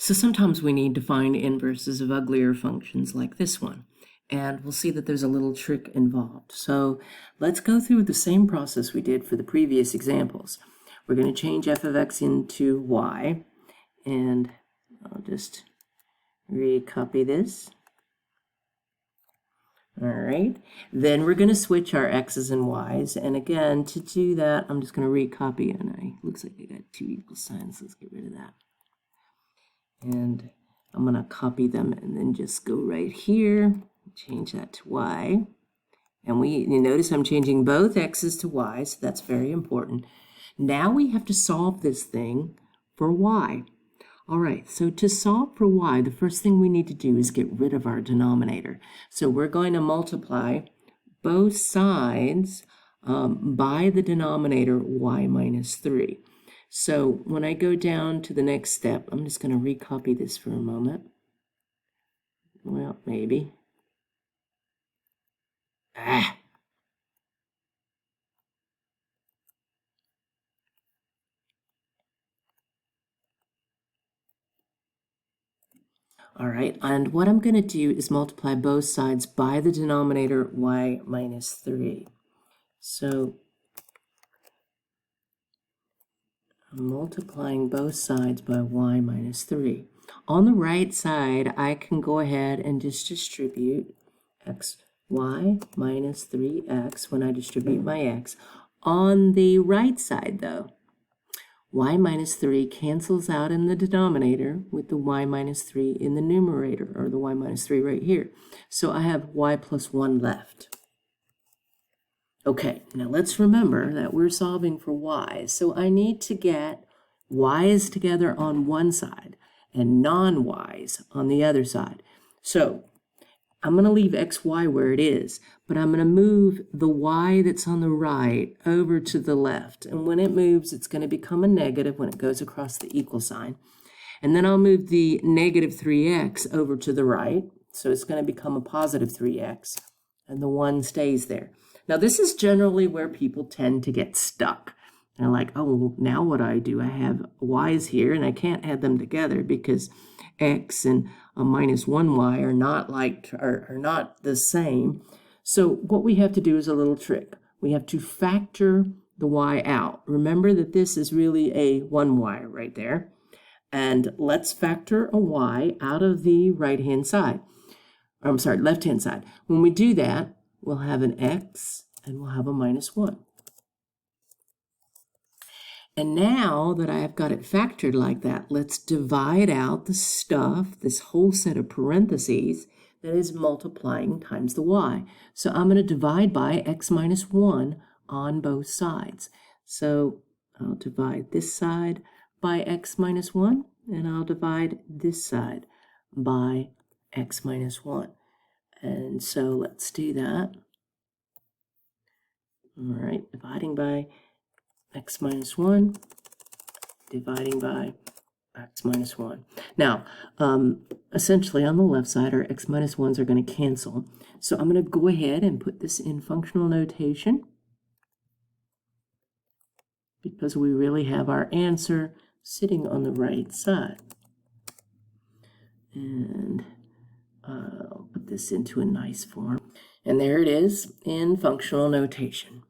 So sometimes we need to find inverses of uglier functions like this one. And we'll see that there's a little trick involved. So let's go through the same process we did for the previous examples. We're going to change f of x into y. And I'll just recopy this. All right. Then we're going to switch our x's and y's. And again, to do that, I'm just going to recopy. And looks like I got two equal signs. Let's get rid of that. And I'm going to copy them and then just go right here, change that to y. And you notice I'm changing both x's to y, so that's very important. Now we have to solve this thing for y. All right, so to solve for y, the first thing we need to do is get rid of our denominator. So we're going to multiply both sides by the denominator y minus 3. So when I go down to the next step, I'm just going to recopy this for a moment. Well, maybe. All right, and what I'm going to do is multiply both sides by the denominator y minus 3. So I'm multiplying both sides by y minus 3. On the right side, I can go ahead and just distribute y minus 3x when I distribute my x. On the right side, though, y minus 3 cancels out in the denominator with the y minus 3 in the numerator, or the y minus 3 right here. So I have y plus 1 left. Okay, now let's remember that we're solving for y. So I need to get y's together on one side and non-y's on the other side. So I'm going to leave xy where it is, but I'm going to move the y that's on the right over to the left. And when it moves, it's going to become a negative when it goes across the equal sign. And then I'll move the negative 3x over to the right. So it's going to become a positive 3x, and the 1 stays there. Now, this is generally where people tend to get stuck. They're like, oh, well, now what do? I have y's here, and I can't add them together because x and a minus 1y are not the same. So what we have to do is a little trick. We have to factor the y out. Remember that this is really a 1y right there. And let's factor a y out of the right-hand side. I'm sorry, left-hand side. When we do that, we'll have an x and we'll have a minus 1. And now that I have got it factored like that, let's divide out the stuff, this whole set of parentheses that is multiplying times the y. So I'm going to divide by x minus 1 on both sides. So I'll divide this side by x minus 1, and I'll divide this side by x minus 1. And so let's do that. All right, dividing by x minus 1, dividing by x minus 1. Now, essentially on the left side, our x minus 1s are going to cancel. So I'm going to go ahead and put this in functional notation because we really have our answer sitting on the right side. And I'll put this into a nice form. And there it is in functional notation.